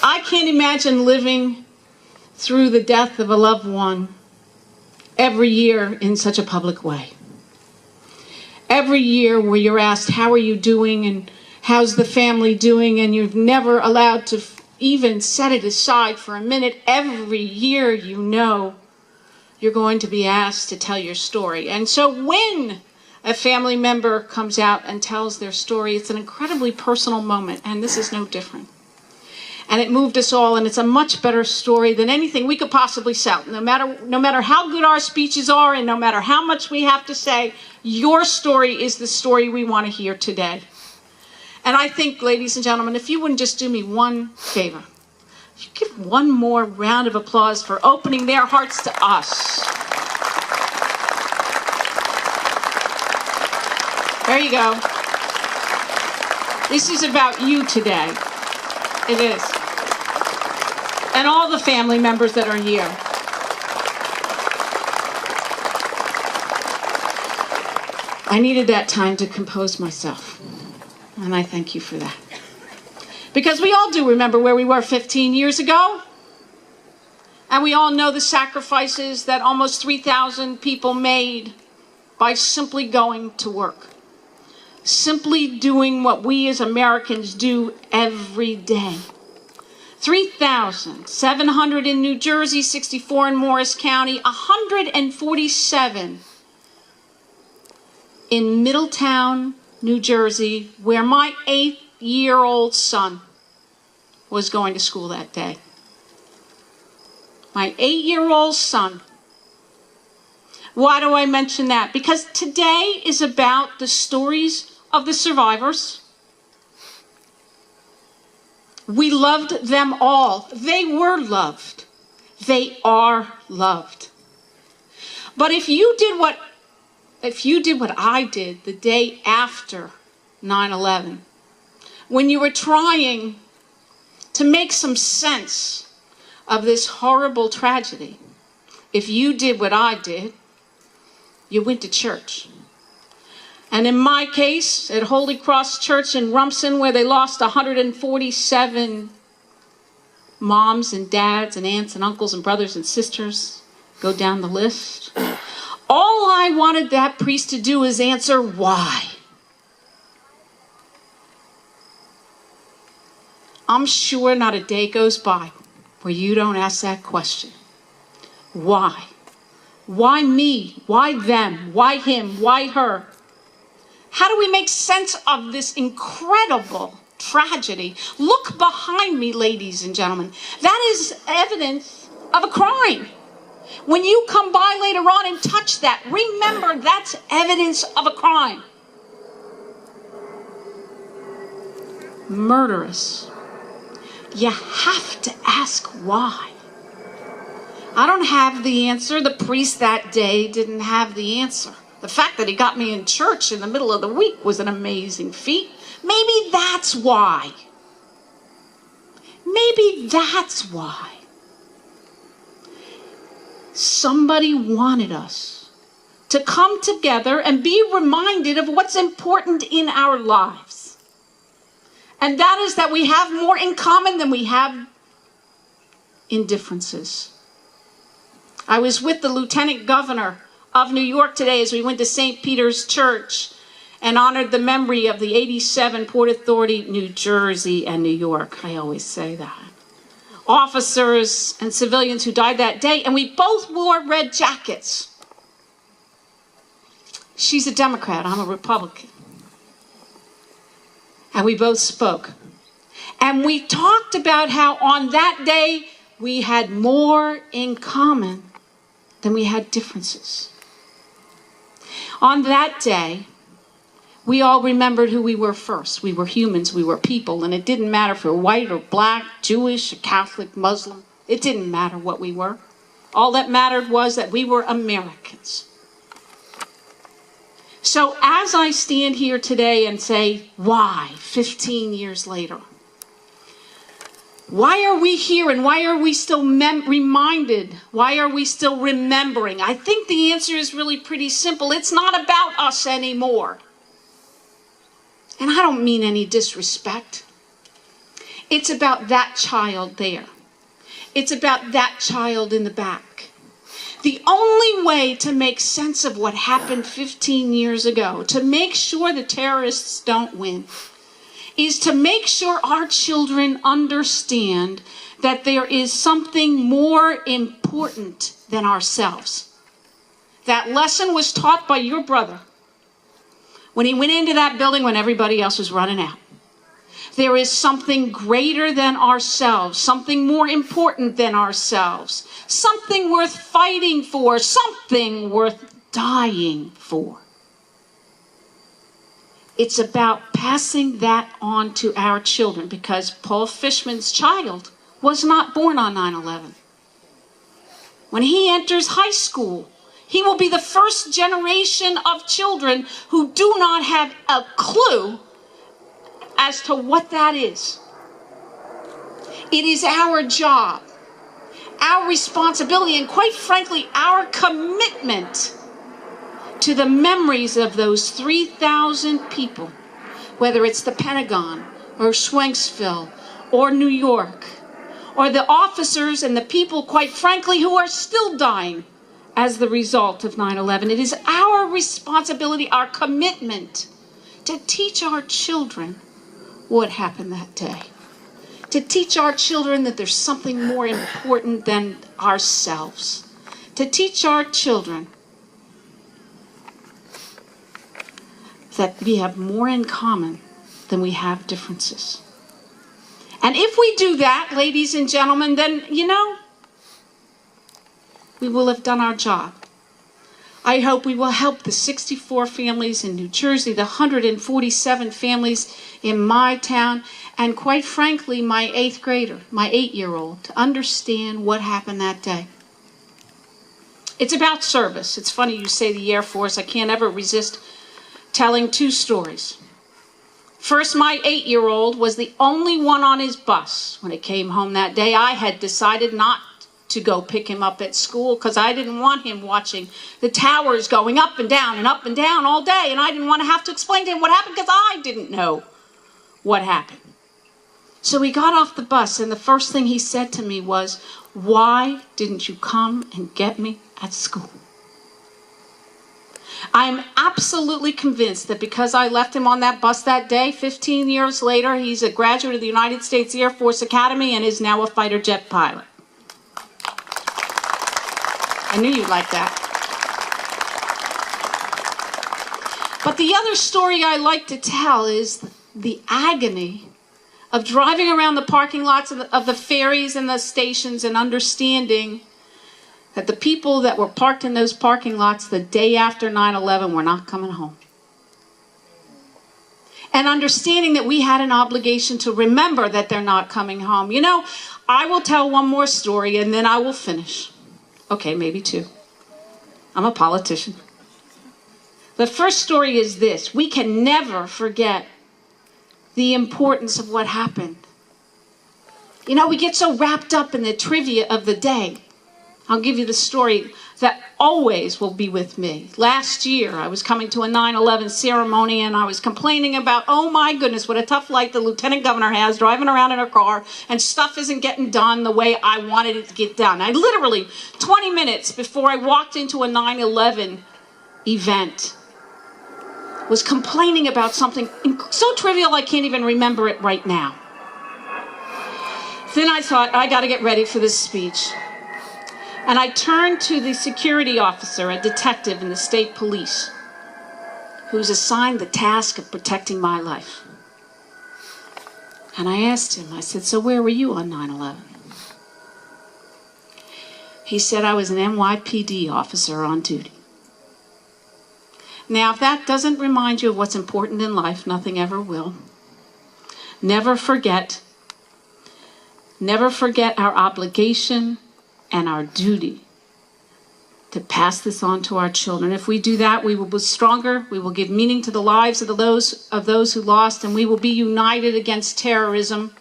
I can't imagine living through the death of a loved one every year in such a public way. Every year where you're asked, how are you doing and how's the family doing, and you're never allowed to even set it aside for a minute. Every year you know you're going to be asked to tell your story. And so when a family member comes out and tells their story, it's an incredibly personal moment, and this is no different. And it moved us all, and it's a much better story than anything we could possibly sell. No matter how good our speeches are, and no matter how much we have to say, your story is the story we want to hear today. And I think, ladies and gentlemen, if you wouldn't just do me one favor, you give one more round of applause for opening their hearts to us. There you go. This is about you today. It is. And all the family members that are here. I needed that time to compose myself. And I thank you for that. Because we all do remember where we were 15 years ago. And we all know the sacrifices that almost 3,000 people made by simply going to work. Simply doing what we as Americans do every day. 3,700 in New Jersey, 64 in Morris County, 147 in Middletown, New Jersey, where my 8-year-old son was going to school that day. My 8-year-old son. Why do I mention that? Because today is about the stories of the survivors. We loved them all. They were loved. They are loved. But if you did what I did the day after 9/11, when you were trying to make some sense of this horrible tragedy, if you did what I did, you went to church. And in my case, at Holy Cross Church in Rumson, where they lost 147 moms and dads and aunts and uncles and brothers and sisters, go down the list, all I wanted that priest to do is answer, why? I'm sure not a day goes by where you don't ask that question. Why? Why me? Why them? Why him? Why her? How do we make sense of this incredible tragedy? Look behind me, ladies and gentlemen. That is evidence of a crime. When you come by later on and touch that, remember that's evidence of a crime. Murderous. You have to ask why. I don't have the answer. The priest that day didn't have the answer. The fact that he got me in church in the middle of the week was an amazing feat. Maybe that's why. Maybe that's why. Somebody wanted us to come together and be reminded of what's important in our lives. And that is that we have more in common than we have in differences. I was with the Lieutenant Governor of New York today as we went to St. Peter's Church and honored the memory of the 87 Port Authority, New Jersey and New York. I always say that. Officers and civilians who died that day, and we both wore red jackets. She's a Democrat, I'm a Republican. And we both spoke. And we talked about how on that day we had more in common than we had differences. On that day, we all remembered who we were first. We were humans, we were people, and it didn't matter if we were white or black, Jewish, or Catholic, Muslim. It didn't matter what we were. All that mattered was that we were Americans. So as I stand here today and say, why, 15 years later? Why are we here and why are we still reminded? Why are we still remembering? I think the answer is really pretty simple. It's not about us anymore. And I don't mean any disrespect. It's about that child there. It's about that child in the back. The only way to make sense of what happened 15 years ago, to make sure the terrorists don't win, is to make sure our children understand that there is something more important than ourselves. That lesson was taught by your brother when he went into that building when everybody else was running out. There is something greater than ourselves, something more important than ourselves, something worth fighting for, something worth dying for. It's about passing that on to our children, because Paul Fishman's child was not born on 9/11. When he enters high school, he will be the first generation of children who do not have a clue as to what that is. It is our job, our responsibility, and quite frankly, our commitment to the memories of those 3,000 people, whether it's the Pentagon or Schwenksville or New York, or the officers and the people, quite frankly, who are still dying as the result of 9/11. It is our responsibility, our commitment, to teach our children what happened that day. To teach our children that there's something more important than ourselves. To teach our children that we have more in common than we have differences. And if we do that, ladies and gentlemen, then, we will have done our job. I hope we will help the 64 families in New Jersey, the 147 families in my town, and quite frankly, my 8th grader, my 8-year-old, to understand what happened that day. It's about service. It's funny you say the Air Force. I can't ever resist telling 2 stories. First, my 8-year-old was the only one on his bus when it came home that day. I had decided not to go pick him up at school because I didn't want him watching the towers going up and down all day, and I didn't want to have to explain to him what happened because I didn't know what happened. So he got off the bus, and the first thing he said to me was, "Why didn't you come and get me at school?" I'm absolutely convinced that because I left him on that bus that day, 15 years later, he's a graduate of the United States Air Force Academy and is now a fighter jet pilot. I knew you'd like that. But the other story I like to tell is the agony of driving around the parking lots of the ferries and the stations and understanding that the people that were parked in those parking lots the day after 9/11 were not coming home. And understanding that we had an obligation to remember that they're not coming home. I will tell one more story and then I will finish. Okay, maybe 2. I'm a politician. The first story is this: we can never forget the importance of what happened. We get so wrapped up in the trivia of the day. I'll give you the story that always will be with me. Last year, I was coming to a 9/11 ceremony and I was complaining about, oh my goodness, what a tough life the lieutenant governor has driving around in her car and stuff isn't getting done the way I wanted it to get done. I literally, 20 minutes before I walked into a 9/11 event, was complaining about something so trivial I can't even remember it right now. Then I thought, I got to get ready for this speech. And I turned to the security officer, a detective in the state police, who's assigned the task of protecting my life. And I asked him, I said, "So where were you on 9/11? He said, "I was an NYPD officer on duty." Now, if that doesn't remind you of what's important in life, nothing ever will. Never forget our obligation and our duty to pass this on to our children. If we do that, we will be stronger, we will give meaning to the lives of those who lost, and we will be united against terrorism,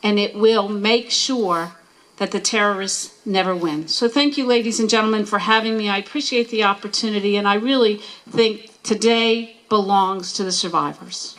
and it will make sure that the terrorists never win. So thank you, ladies and gentlemen, for having me. I appreciate the opportunity, and I really think today belongs to the survivors.